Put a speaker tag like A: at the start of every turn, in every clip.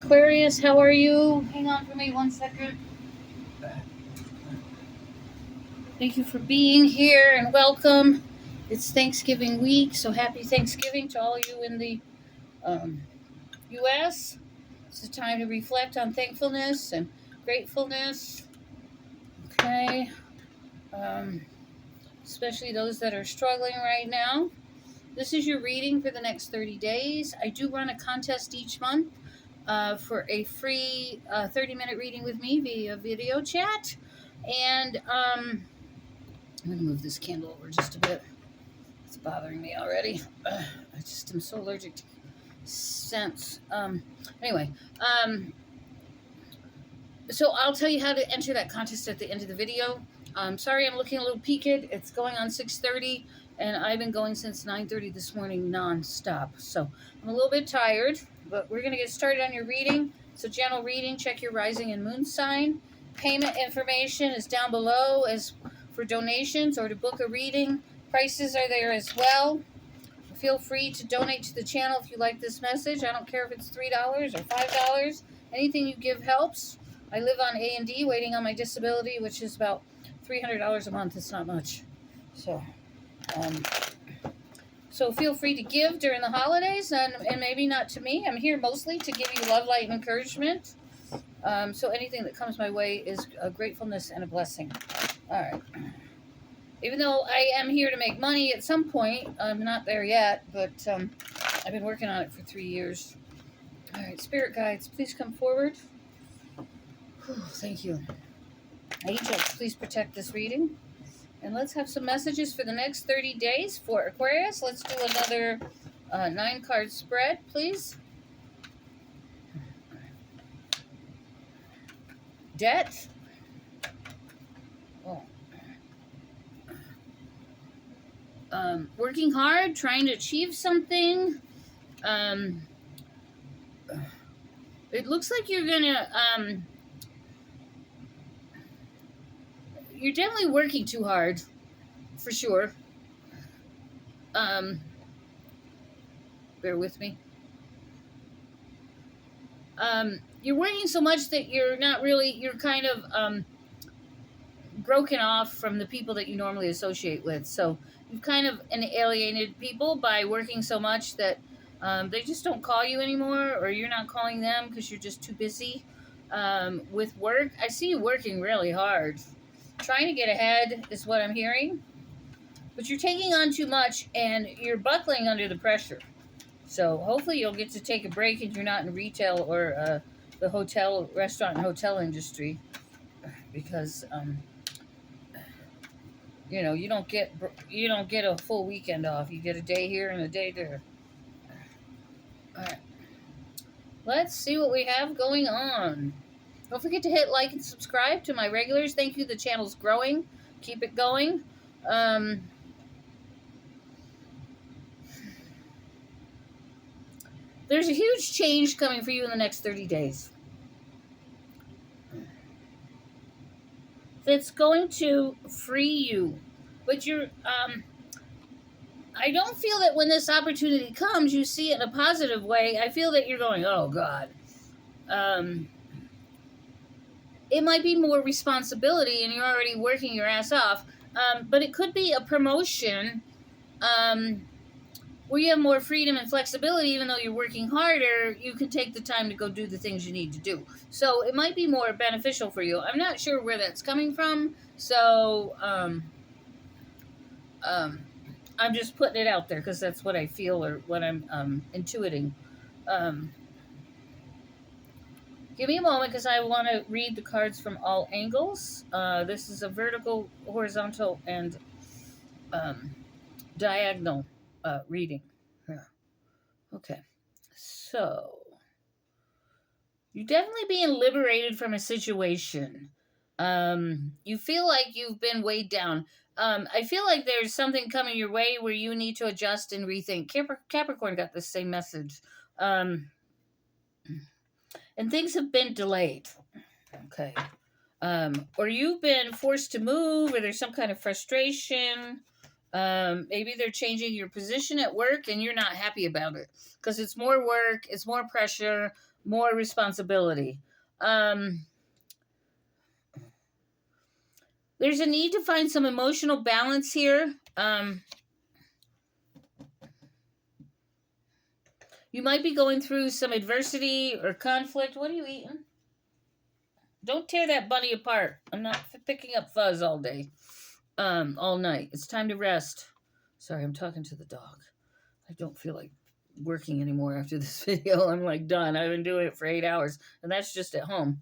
A: Aquarius, how are you? Hang on for me 1 second. Thank you for being here and welcome. It's Thanksgiving week, so happy Thanksgiving to all you in the um, U.S. It's a time to reflect on thankfulness and gratefulness. Okay. Um, Especially those that are struggling right now. This is your reading for the next 30 days. I do run a contest each month for a free 30-minute reading with me via video chat. And I'm going to move this candle over just a bit. It's bothering me already. I just am so allergic to scents. Anyway, so I'll tell you how to enter that contest at the end of the video. Sorry, I'm looking a little peaked. It's going on 6:30, and I've been going since 9:30 this morning nonstop. So I'm a little bit tired, but we're going to get started on your reading. So general reading, check your rising and moon sign. Payment information is down below as for donations or to book a reading. Prices are there as well. Feel free to donate to the channel if you like this message. I don't care if it's $3 or $5. Anything you give helps. I live on A&D, waiting on my disability, which is about $300 a month. It's not much. So feel free to give during the holidays, and maybe not to me. I'm here mostly to give you love, light, and encouragement. So anything that comes my way is a gratefulness and a blessing. All right. Even though I am here to make money at some point, I'm not there yet, but I've been working on it for 3 years. All right, spirit guides, please come forward. Whew, thank you. Angels, please protect this reading. And let's have some messages for the next 30 days for Aquarius. Let's do another 9-card spread, please. Debt. Oh. Working hard, trying to achieve something. It looks like you're gonna you're definitely working too hard, for sure. Bear with me. You're working so much that you're kind of broken off from the people that you normally associate with. So you've kind of alienated people by working so much that they just don't call you anymore, or you're not calling them because you're just too busy with work. I see you working really hard. Trying to get ahead is what I'm hearing. But you're taking on too much and you're buckling under the pressure. So hopefully you'll get to take a break and you're not in retail or the restaurant and hotel industry, because you don't get a full weekend off. You get a day here and a day there. All right. Let's see what we have going on. Don't forget to hit like and subscribe to my regulars. Thank you. The channel's growing. Keep it going. There's a huge change coming for you in the next 30 days. That's going to free you. But I don't feel that when this opportunity comes, you see it in a positive way. I feel that you're going, oh, God. It might be more responsibility and you're already working your ass off. But it could be a promotion where you have more freedom and flexibility. Even though you're working harder, you can take the time to go do the things you need to do. So it might be more beneficial for you. I'm not sure where that's coming from. So I'm just putting it out there because that's what I feel or what I'm intuiting. Give me a moment because I want to read the cards from all angles. This is a vertical, horizontal, and diagonal reading. Yeah. Okay. So, you're definitely being liberated from a situation. You feel like you've been weighed down. I feel like there's something coming your way where you need to adjust and rethink. Capricorn got the same message. And things have been delayed. Okay. Or you've been forced to move, or there's some kind of frustration. Maybe they're changing your position at work and you're not happy about it because it's more work, it's more pressure, more responsibility. There's a need to find some emotional balance here. You might be going through some adversity or conflict. What are you eating? Don't tear that bunny apart. I'm not picking up fuzz all day, all night. It's time to rest. Sorry, I'm talking to the dog. I don't feel like working anymore after this video. I'm like done. I've been doing it for 8 hours, and that's just at home.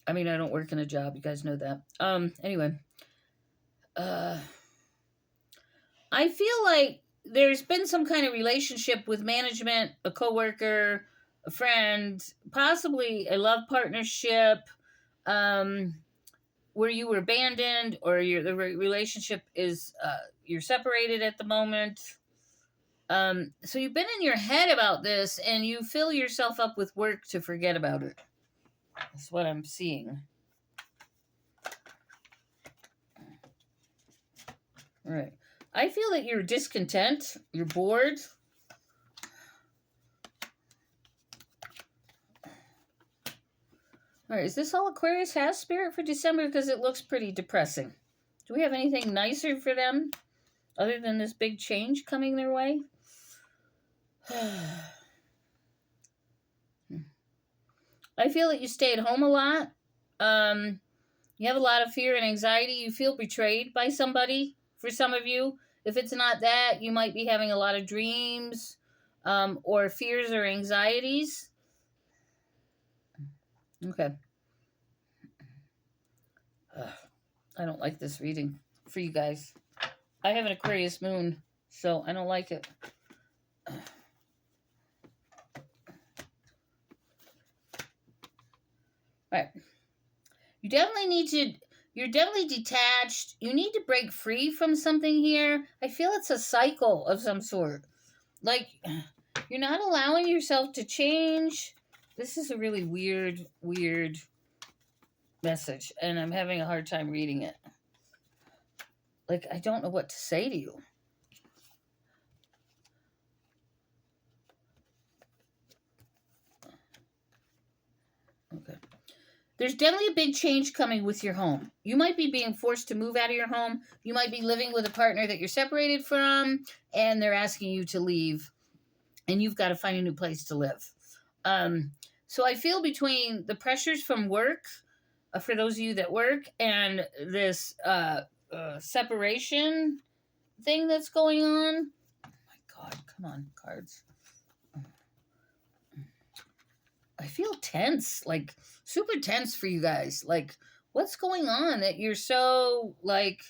A: I mean, I don't work in a job. You guys know that. Anyway, I feel like there's been some kind of relationship with management, a coworker, a friend, possibly a love partnership, where you were abandoned, or the relationship is you're separated at the moment. So you've been in your head about this, and you fill yourself up with work to forget about it. That's what I'm seeing. All right. I feel that you're discontent. You're bored. All right. Is this all Aquarius has, Spirit, for December? Because it looks pretty depressing. Do we have anything nicer for them other than this big change coming their way? I feel that you stay at home a lot. You have a lot of fear and anxiety. You feel betrayed by somebody, for some of you. If it's not that, you might be having a lot of dreams or fears or anxieties. Okay. I don't like this reading for you guys. I have an Aquarius moon, so I don't like it. Right. You definitely need to, you're definitely detached. You need to break free from something here. I feel it's a cycle of some sort. Like, you're not allowing yourself to change. This is a really weird message, and I'm having a hard time reading it. Like, I don't know what to say to you. Okay. There's definitely a big change coming with your home. You might be being forced to move out of your home. You might be living with a partner that you're separated from, and they're asking you to leave, and you've got to find a new place to live. So I feel between the pressures from work, for those of you that work, and this separation thing that's going on. Oh my God, come on, cards. I feel tense, like super tense for you guys. Like, what's going on that you're so, like,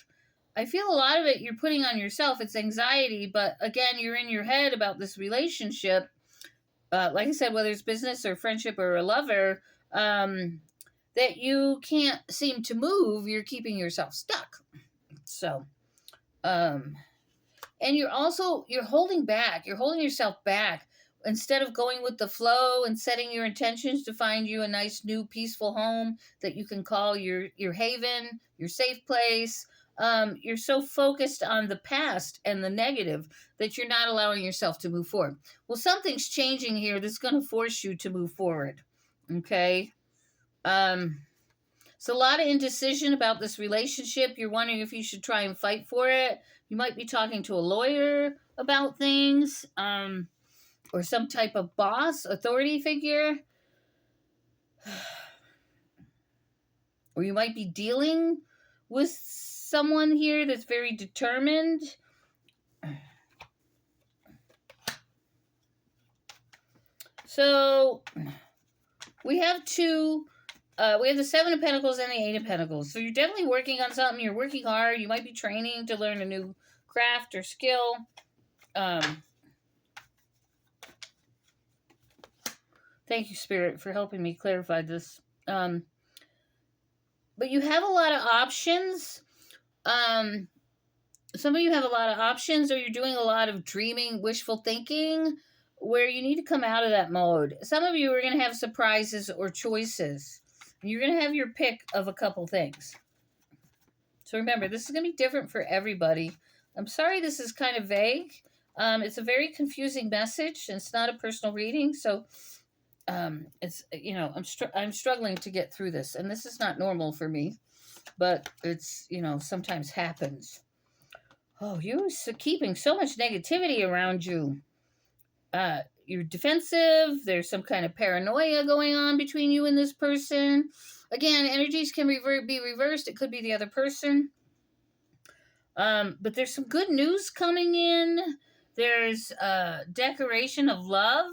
A: I feel a lot of it you're putting on yourself. It's anxiety, but again, you're in your head about this relationship. Like I said, whether it's business or friendship or a lover, that you can't seem to move. You're keeping yourself stuck. So, and you're holding back. You're holding yourself back. Instead of going with the flow and setting your intentions to find you a nice, new, peaceful home that you can call your haven, your safe place, you're so focused on the past and the negative that you're not allowing yourself to move forward. Well, something's changing here that's going to force you to move forward. Okay? So a lot of indecision about this relationship. You're wondering if you should try and fight for it. You might be talking to a lawyer about things. Or some type of boss, authority figure. Or you might be dealing with someone here that's very determined. So we have we have the Seven of Pentacles and the Eight of Pentacles. So you're definitely working on something. You're working hard. You might be training to learn a new craft or skill. Thank you, Spirit, for helping me clarify this. But you have a lot of options. Some of you have a lot of options, or you're doing a lot of dreaming, wishful thinking, where you need to come out of that mode. Some of you are going to have surprises or choices. You're going to have your pick of a couple things. So remember, this is going to be different for everybody. I'm sorry this is kind of vague. It's a very confusing message, and it's not a personal reading, so it's I'm struggling to get through this, and this is not normal for me, but it's sometimes happens. Oh, you're keeping so much negativity around you. You're defensive. There's some kind of paranoia going on between you and this person. Again, energies can be reversed. It could be the other person. But there's some good news coming in. There's a declaration of love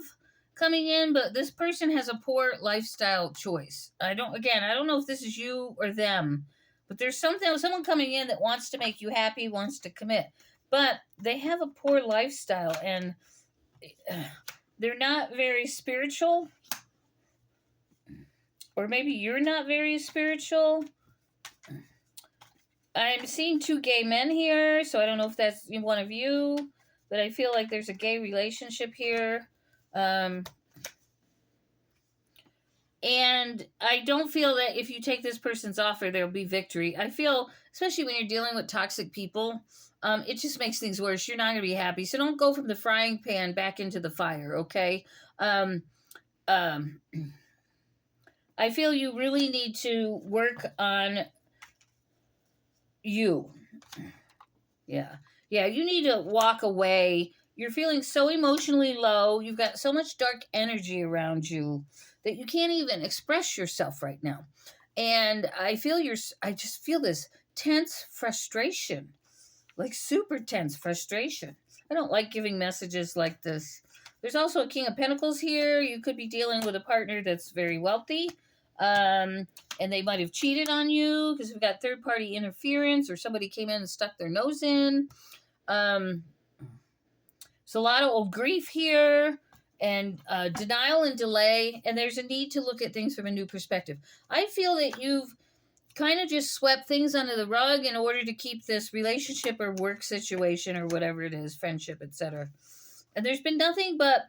A: coming in, but this person has a poor lifestyle choice. I don't know if this is you or them, but there's someone coming in that wants to make you happy, wants to commit, but they have a poor lifestyle, and they're not very spiritual, or maybe you're not very spiritual. I'm seeing two gay men here, so I don't know if that's one of you, but I feel like there's a gay relationship here. And I don't feel that if you take this person's offer, there'll be victory. I feel, especially when you're dealing with toxic people, it just makes things worse. You're not going to be happy. So don't go from the frying pan back into the fire, okay? I feel you really need to work on you. Yeah, you need to walk away. You're feeling so emotionally low. You've got so much dark energy around you that you can't even express yourself right now. And I just feel this tense frustration, like super tense frustration. I don't like giving messages like this. There's also a King of Pentacles here. You could be dealing with a partner that's very wealthy. And they might have cheated on you because we've got third-party interference, or somebody came in and stuck their nose in. So a lot of grief here, and denial and delay, and there's a need to look at things from a new perspective. I feel that you've kind of just swept things under the rug in order to keep this relationship or work situation or whatever it is, friendship, etc. And there's been nothing but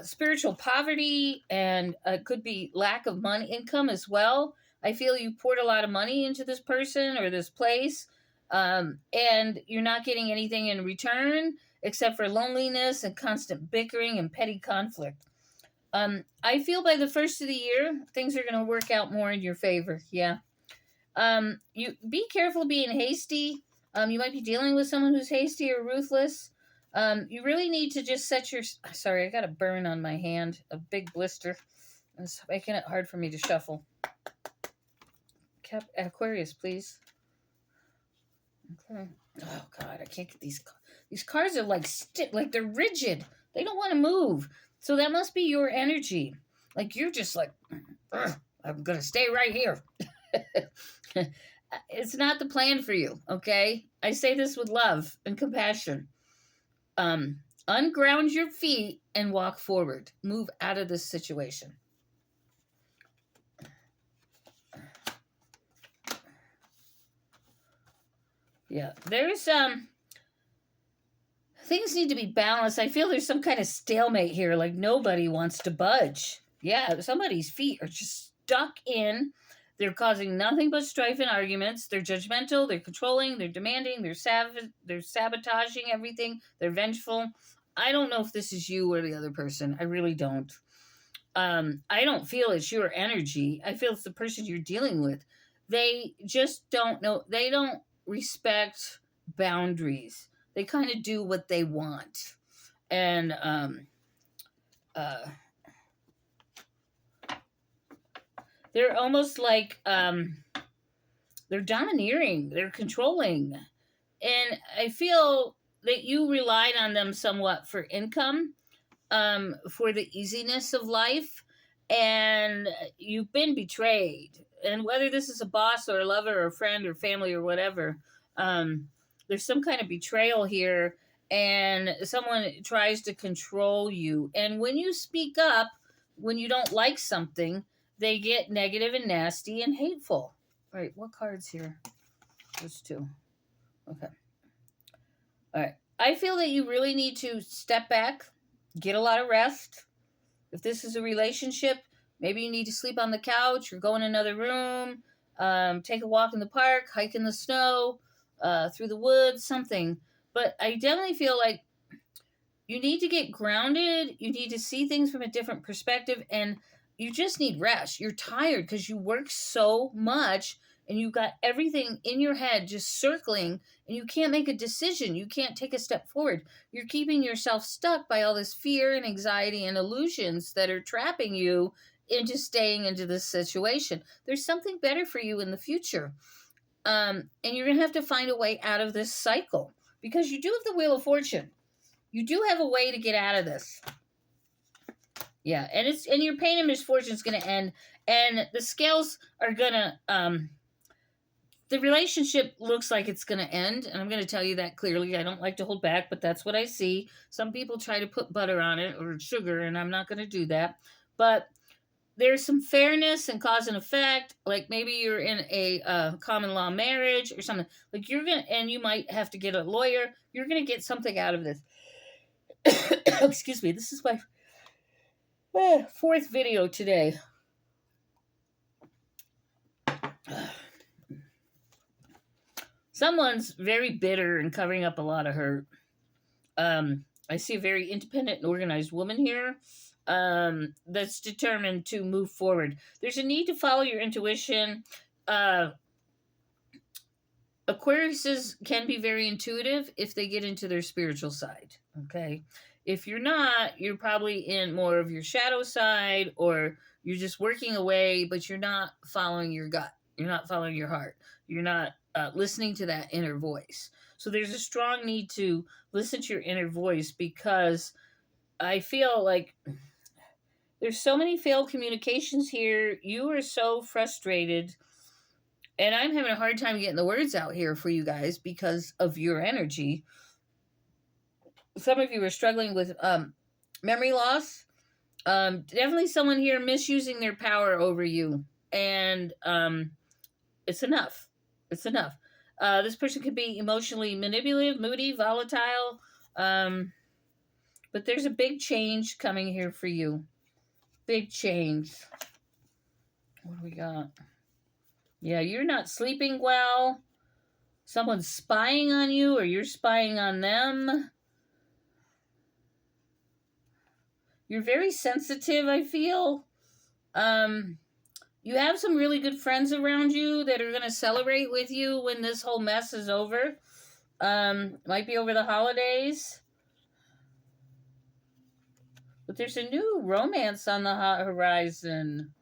A: spiritual poverty, and could be lack of money, income as well. I feel you poured a lot of money into this person or this place, and you're not getting anything in return except for loneliness and constant bickering and petty conflict. I feel by the first of the year, things are going to work out more in your favor. Yeah. You be careful being hasty. You might be dealing with someone who's hasty or ruthless. You really need to just sorry, I got a burn on my hand, a big blister. It's making it hard for me to shuffle. Aquarius, please. Okay. Oh God, I can't get these cards are like they're rigid. They don't want to move. So that must be your energy. Like you're just like, I'm gonna stay right here. It's not the plan for you, okay? I say this with love and compassion. Unground your feet and walk forward. Move out of this situation. Yeah, there's things need to be balanced. I feel there's some kind of stalemate here, like nobody wants to budge. Yeah, somebody's feet are just stuck in. They're causing nothing but strife and arguments. They're judgmental, they're controlling, they're demanding, they're sabotaging everything, they're vengeful. I don't know if this is you or the other person. I really don't. I don't feel it's your energy. I feel it's the person you're dealing with. They just don't know. They don't respect boundaries. They kind of do what they want. And they're almost like they're domineering, they're controlling. And I feel that you relied on them somewhat for income, for the easiness of life, and you've been betrayed. And whether this is a boss or a lover or a friend or family or whatever, there's some kind of betrayal here, and someone tries to control you. And when you speak up, when you don't like something, they get negative and nasty and hateful. All right, what cards here? Those two. Okay. All right. I feel that you really need to step back, get a lot of rest. If this is a relationship, maybe you need to sleep on the couch or go in another room, take a walk in the park, hike in the snow, through the woods, something. But I definitely feel like you need to get grounded. You need to see things from a different perspective, and you just need rest. You're tired because you work so much and you got everything in your head just circling, and you can't make a decision. You can't take a step forward. You're keeping yourself stuck by all this fear and anxiety and illusions that are trapping you into staying into this situation. There's something better for you in the future. And you're going to have to find a way out of this cycle, because you do have the Wheel of Fortune. You do have a way to get out of this. Yeah, and your pain and misfortune is going to end, and the scales are going to the relationship looks like it's going to end, and I'm going to tell you that clearly. I don't like to hold back, but that's what I see. Some people try to put butter on it or sugar, and I'm not going to do that. But there's some fairness and cause and effect. Like maybe you're in a common law marriage or something. Like and you might have to get a lawyer. You're going to get something out of this. Excuse me. This is my fourth video today. Someone's very bitter and covering up a lot of hurt. I see a very independent and organized woman here that's determined to move forward. There's a need to follow your intuition. Aquariuses can be very intuitive if they get into their spiritual side, okay? If you're not, you're probably in more of your shadow side, or you're just working away, but you're not following your gut. You're not following your heart. You're not listening to that inner voice. So there's a strong need to listen to your inner voice, because I feel like there's so many failed communications here. You are so frustrated, and I'm having a hard time getting the words out here for you guys because of your energy. Some of you are struggling with memory loss. Definitely someone here misusing their power over you, and it's enough. It's enough. This person could be emotionally manipulative, moody, volatile, but there's a big change coming here for you. Big change. What do we got? Yeah, you're not sleeping well. Someone's spying on you, or you're spying on them. You're very sensitive, I feel. You have some really good friends around you that are going to celebrate with you when this whole mess is over. Might be over the holidays. But there's a new romance on the horizon.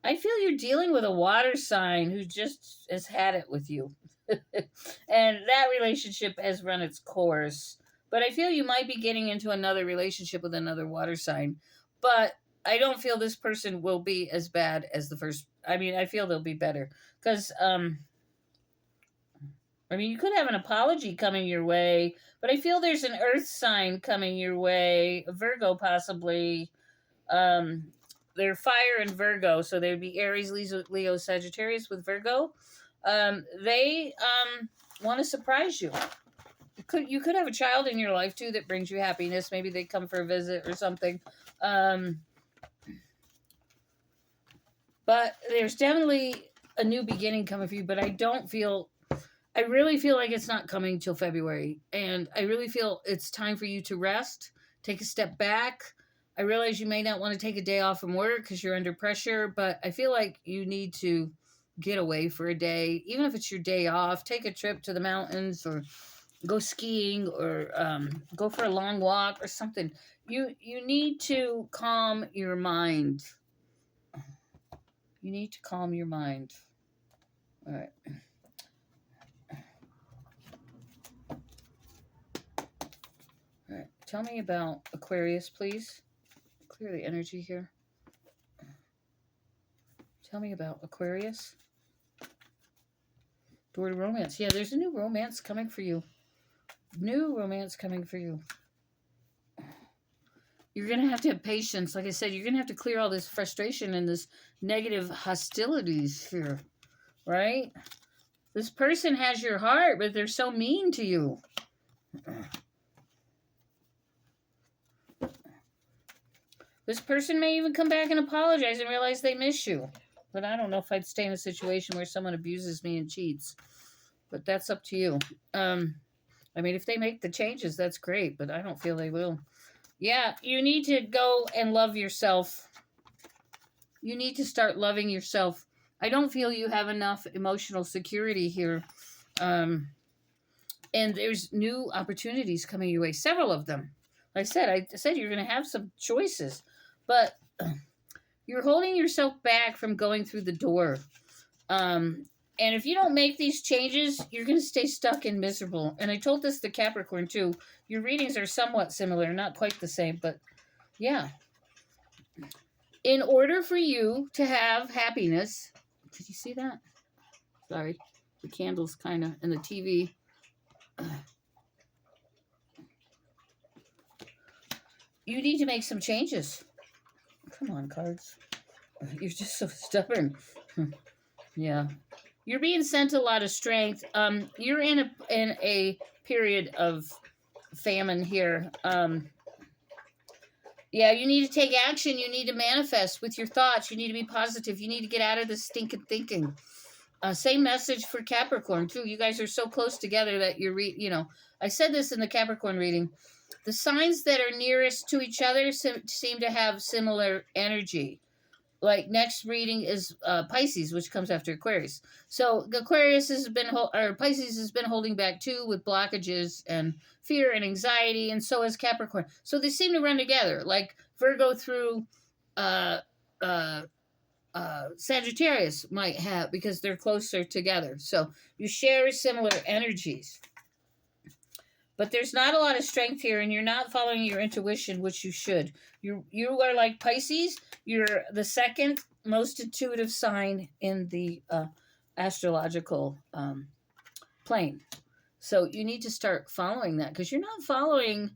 A: I feel you're dealing with a water sign who just has had it with you. And that relationship has run its course. But I feel you might be getting into another relationship with another water sign. But I don't feel this person will be as bad as the first. I mean, I feel they'll be better. Because, you could have an apology coming your way. But I feel there's an earth sign coming your way. A Virgo, possibly. They're fire and Virgo. So they would be Aries, Leo, Sagittarius with Virgo. They want to surprise you. You could have a child in your life, too, that brings you happiness. Maybe they come for a visit or something. But there's definitely a new beginning coming for you, but I really feel like it's not coming till February. And I really feel it's time for you to rest, take a step back. I realize you may not want to take a day off from work because you're under pressure, but I feel like you need to get away for a day. Even if it's your day off, take a trip to the mountains, or go skiing, or go for a long walk or something. You need to calm your mind. You need to calm your mind. All right. All right. Tell me about Aquarius, please. Clear the energy here. Tell me about Aquarius. Door to romance. Yeah, there's a new romance coming for you. New romance coming for you. You're going to have patience. Like I said, you're going to have to clear all this frustration and this negative hostilities here, right? This person has your heart, but they're so mean to you. This person may even come back and apologize and realize they miss you. But I don't know if I'd stay in a situation where someone abuses me and cheats. But that's up to you. I mean, if they make the changes, that's great, but I don't feel they will. Yeah, you need to go and love yourself. You need to start loving yourself. I don't feel you have enough emotional security here. Um, and there's new opportunities coming your way, several of them. Like I said you're going to have some choices, but you're holding yourself back from going through the door. Um, and if you don't make these changes, you're going to stay stuck and miserable. And I told this to Capricorn too. Your readings are somewhat similar, not quite the same, but yeah. In order for you to have happiness, did you see that? Sorry, the candles kind of, and the TV. You need to make some changes. Come on, cards. You're just so stubborn. Yeah. You're being sent a lot of strength. You're in a period of famine here. Yeah, you need to take action. You need to manifest with your thoughts. You need to be positive. You need to get out of this stinking thinking. Same message for Capricorn too. You guys are so close together that I said this in the Capricorn reading. The signs that are nearest to each other seem to have similar energy. Like next reading is Pisces, which comes after Aquarius. So Aquarius or Pisces has been holding back too, with blockages and fear and anxiety, and so has Capricorn. So they seem to run together, like Virgo through Sagittarius might have, because they're closer together. So you share similar energies. But there's not a lot of strength here, and you're not following your intuition, which you should. You are like Pisces. You're the second most intuitive sign in the astrological plane. So you need to start following that, because you're not following.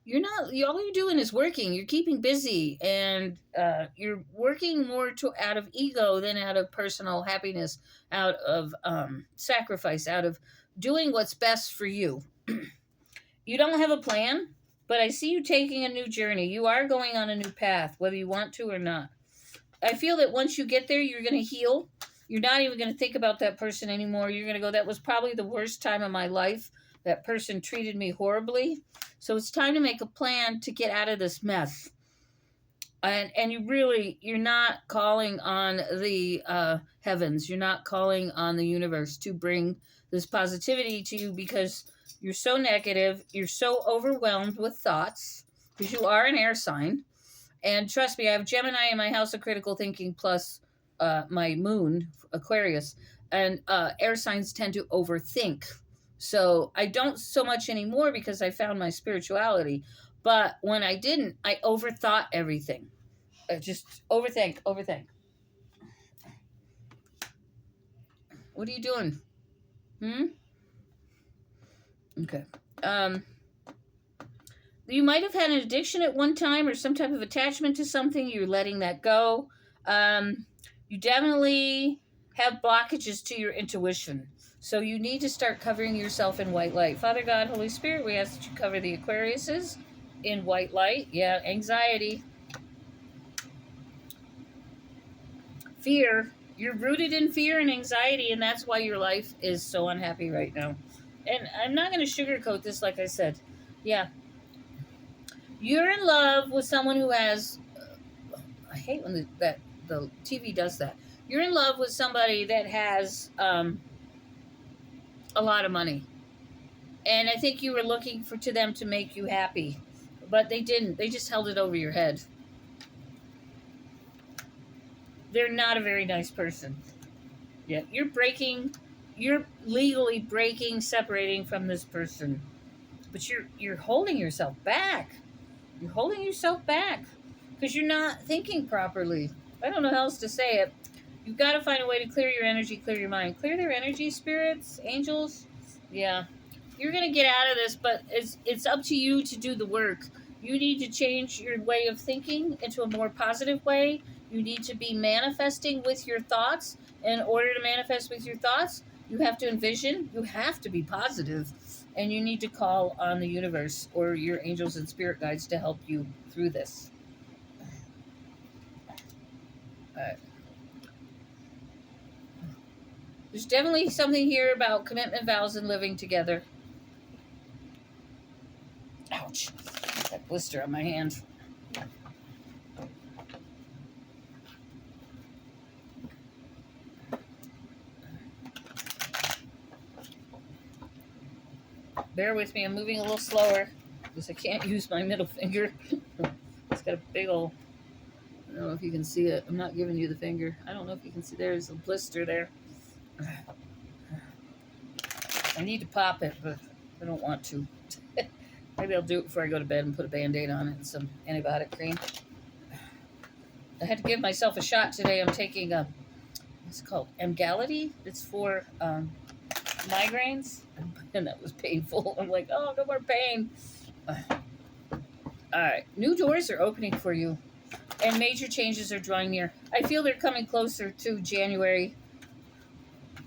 A: All you're doing is working. You're keeping busy, and you're working more out of ego than out of personal happiness, out of sacrifice, out of doing what's best for you. You don't have a plan, but I see you taking a new journey. You are going on a new path, whether you want to or not. I feel that once you get there, you're going to heal. You're not even going to think about that person anymore. You're going to go, that was probably the worst time of my life. That person treated me horribly. So it's time to make a plan to get out of this mess. And you're not calling on the heavens. You're not calling on the universe to bring this positivity to you, because you're so negative. You're so overwhelmed with thoughts, because you are an air sign. And trust me, I have Gemini in my house of critical thinking, plus my moon, Aquarius. And air signs tend to overthink. So I don't so much anymore, because I found my spirituality. But when I didn't, I overthought everything. Just overthink. What are you doing? Okay. You might have had an addiction at one time, or some type of attachment to something. You're letting that go. You definitely have blockages to your intuition. So you need to start covering yourself in white light. Father God, Holy Spirit, we ask that you cover the Aquariuses in white light. Yeah, anxiety. Fear. You're rooted in fear and anxiety, and that's why your life is so unhappy right now. And I'm not going to sugarcoat this, like I said. Yeah. You're in love with someone who has... I hate when the TV does that. You're in love with somebody that has a lot of money. And I think you were looking to them to make you happy. But they didn't. They just held it over your head. They're not a very nice person. Yeah, you're legally separating from this person. But you're holding yourself back. You're holding yourself back because you're not thinking properly. I don't know how else to say it. You've got to find a way to clear your energy, clear your mind. Clear their energy, spirits, angels. Yeah. You're going to get out of this, but it's up to you to do the work. You need to change your way of thinking into a more positive way. You need to be manifesting with your thoughts. In order to manifest with your thoughts, you have to envision. You have to be positive. And you need to call on the universe or your angels and spirit guides to help you through this. All right. There's definitely something here about commitment, vows, and living together. blister on my hand. Bear with me, I'm moving a little slower because I can't use my middle finger. It's got a big old, I don't know if you can see it. I'm not giving you the finger. I don't know if you can see, there's a blister there. I need to pop it, but I don't want to. Maybe I'll do it before I go to bed and put a Band-Aid on it and some antibiotic cream. I had to give myself a shot today. I'm taking it's called Emgality. It's for migraines, and that was painful. I'm like, oh, no more pain. All right, new doors are opening for you, and major changes are drawing near. I feel they're coming closer to January,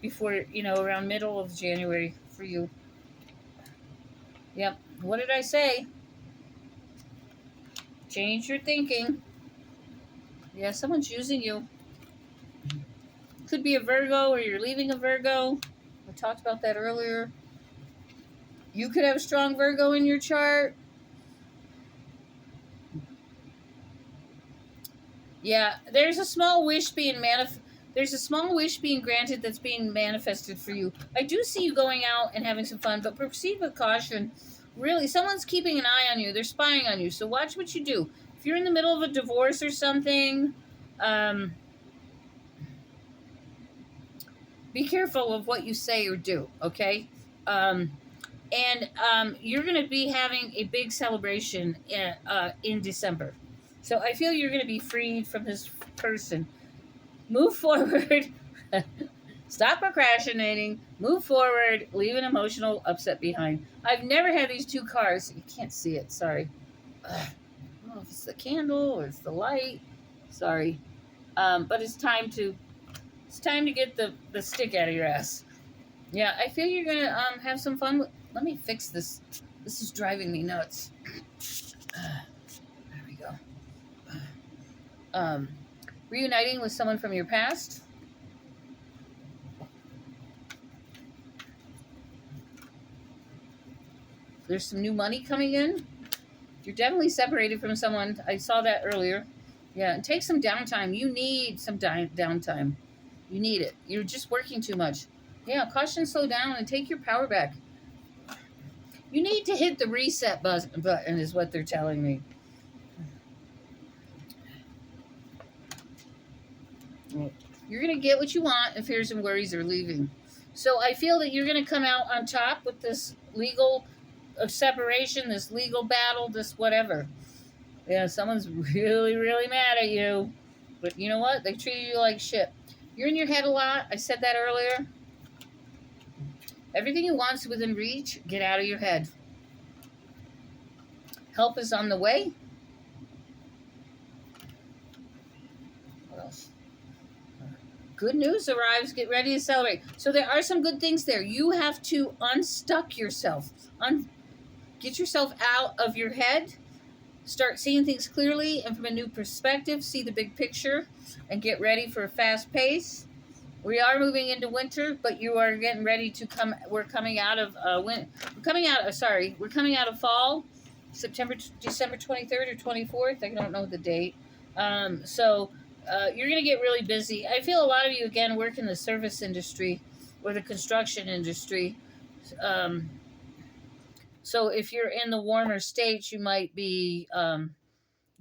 A: before, around middle of January for you. Yep. What did I say? Change your thinking. Yeah, someone's using you. Could be a Virgo, or you're leaving a Virgo. We talked about that earlier. You could have a strong Virgo in your chart. Yeah, there's a small wish being granted that's being manifested for you. I do see you going out and having some fun, but proceed with caution. Really, someone's keeping an eye on you. They're spying on you. So watch what you do. If you're in the middle of a divorce or something, be careful of what you say or do, okay? You're going to be having a big celebration in December. So I feel you're going to be freed from this person. Move forward. Stop procrastinating. Move forward. Leave an emotional upset behind. I've never had these two cars. You can't see it. Sorry. I don't know if it's the candle or it's the light. Sorry. But it's time to get the stick out of your ass. Yeah, I feel you're going to have some fun. Let me fix this. This is driving me nuts. There we go. Reuniting with someone from your past. There's some new money coming in. You're definitely separated from someone. I saw that earlier. Yeah, and take some downtime. You need some downtime. You need it. You're just working too much. Yeah, caution, slow down, and take your power back. You need to hit the reset button is what they're telling me. You're going to get what you want, and fears and worries are leaving. So I feel that you're going to come out on top with this legal separation, this legal battle, this whatever. Yeah, someone's really, really mad at you. But you know what? They treated you like shit. You're in your head a lot. I said that earlier. Everything you want is within reach. Get out of your head. Help is on the way. What else? Good news arrives. Get ready to celebrate. So there are some good things there. You have to unstuck yourself. Get yourself out of your head. Start seeing things clearly and from a new perspective. See the big picture and get ready for a fast pace. We are moving into winter, but you are getting ready to come. We're coming out of We're coming out of fall. December 23rd or 24th. I don't know the date. You're going to get really busy. I feel a lot of you, again, work in the service industry or the construction industry. So if you're in the warmer states, you might be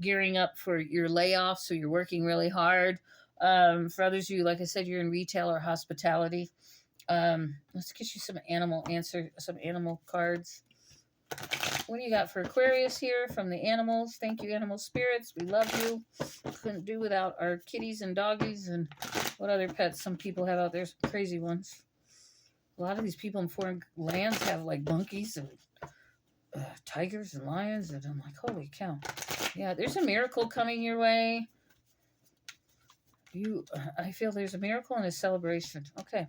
A: gearing up for your layoff, so you're working really hard. For others of you, like I said, you're in retail or hospitality. Let's get you some animal cards. What do you got for Aquarius here from the animals? Thank you, animal spirits. We love you. Couldn't do without our kitties and doggies and what other pets some people have out there. Some crazy ones. A lot of these people in foreign lands have like monkeys and tigers and lions, and I'm like, holy cow. Yeah, there's a miracle coming your way. I feel there's a miracle and a celebration. Okay.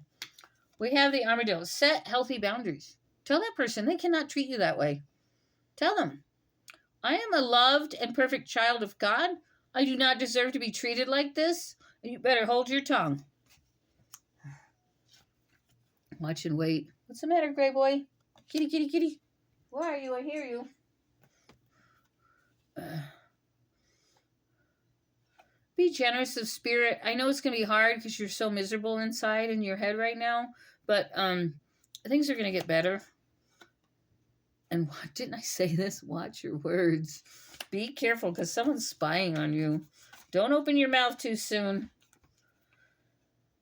A: We have the armadillo. Set healthy boundaries. Tell that person they cannot treat you that way. Tell them, I am a loved and perfect child of God. I do not deserve to be treated like this. You better hold your tongue. Watch and wait. What's the matter, gray boy? Kitty, kitty, kitty. Where are you? I hear you. Be generous of spirit. I know it's going to be hard because you're so miserable inside in your head right now, but things are going to get better. And didn't I say this? Watch your words. Be careful because someone's spying on you. Don't open your mouth too soon.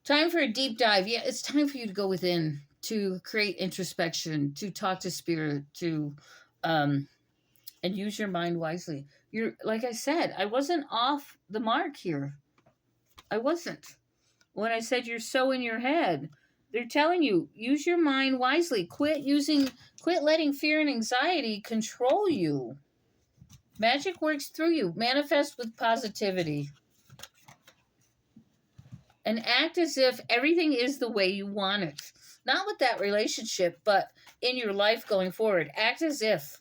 A: Time for a deep dive. Yeah, it's time for you to go within, to create introspection, to talk to spirit, to and use your mind wisely. You're, like I said, I wasn't off the mark here. I wasn't. When I said you're so in your head, they're telling you, use your mind wisely. Quit letting fear and anxiety control you. Magic works through you. Manifest with positivity. And act as if everything is the way you want it. Not with that relationship, but in your life going forward. Act as if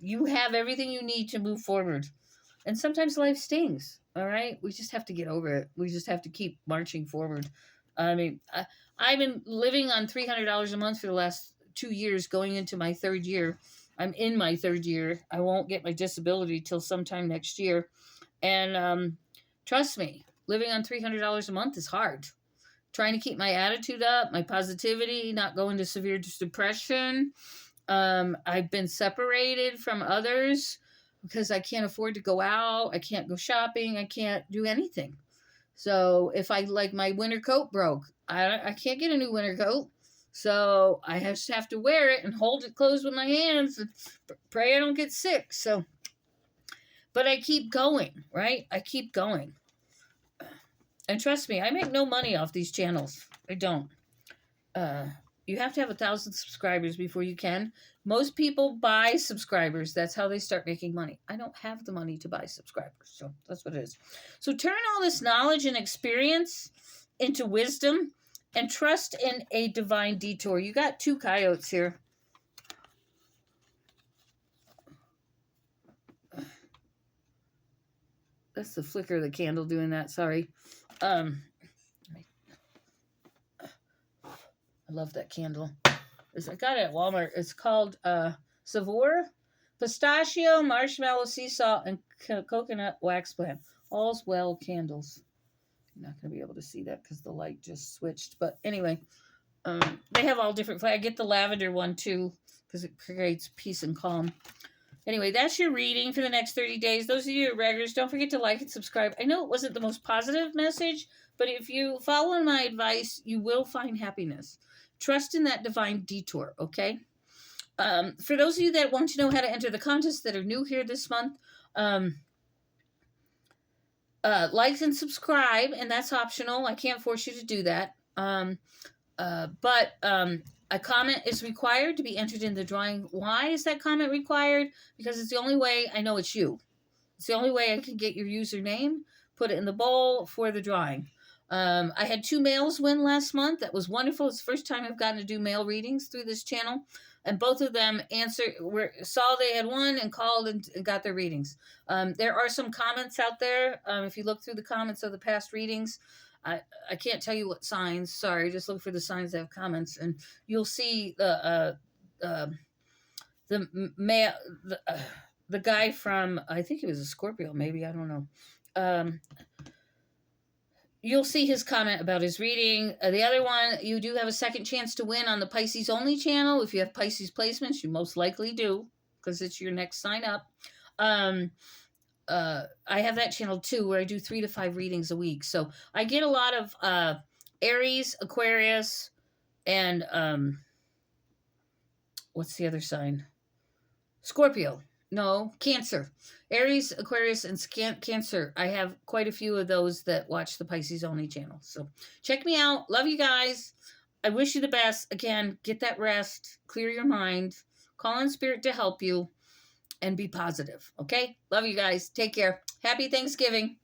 A: you have everything you need to move forward. And sometimes life stings, all right? We just have to get over it. We just have to keep marching forward. I mean, I've been living on $300 a month for the last 2 years, going into my third year. I'm in my third year. I won't get my disability till sometime next year. And trust me, living on $300 a month is hard. Trying to keep my attitude up, my positivity, not go into severe depression. I've been separated from others because I can't afford to go out. I can't go shopping. I can't do anything. So if my winter coat broke, I can't get a new winter coat. So I just have to wear it and hold it closed with my hands and pray I don't get sick. So, but I keep going, right? I keep going. And trust me, I make no money off these channels. I don't. You have to have 1,000 subscribers before you can. Most people buy subscribers. That's how they start making money. I don't have the money to buy subscribers. So that's what it is. So turn all this knowledge and experience into wisdom and trust in a divine detour. You got 2 coyotes here. That's the flicker of the candle doing that. Sorry. I love that candle. I got it at Walmart. It's called Savour, Pistachio, Marshmallow, Sea Salt, and Coconut Wax Plant. All's Well candles. You're not going to be able to see that because the light just switched. But anyway, they have all different flavors. I get the lavender one too because it creates peace and calm. Anyway, that's your reading for the next 30 days. Those of you who are regulars, don't forget to like and subscribe. I know it wasn't the most positive message, but if you follow my advice, you will find happiness. Trust in that divine detour, okay? For those of you that want to know how to enter the contest that are new here this month, like and subscribe, and that's optional. I can't force you to do that. But a comment is required to be entered in the drawing. Why is that comment required? Because it's the only way I know it's you. It's the only way I can get your username, put it in the bowl for the drawing. I had 2 males win last month. That was wonderful. It's the first time I've gotten to do male readings through this channel. And both of them saw they had won and called and got their readings. There are some comments out there. If you look through the comments of the past readings, I can't tell you what signs. Sorry, just look for the signs that have comments, and you'll see the guy from, I think he was a Scorpio, maybe, I don't know. You'll see his comment about his reading. The other one, you do have a second chance to win on the Pisces Only channel. If you have Pisces placements, you most likely do because it's your next sign up. I have that channel too where I do 3 to 5 readings a week. So I get a lot of Aries, Aquarius, and what's the other sign? Scorpio. No, Cancer. Aries, Aquarius, and Cancer. I have quite a few of those that watch the Pisces Only channel. So check me out. Love you guys. I wish you the best. Again, get that rest. Clear your mind. Call on spirit to help you. And be positive. Okay? Love you guys. Take care. Happy Thanksgiving.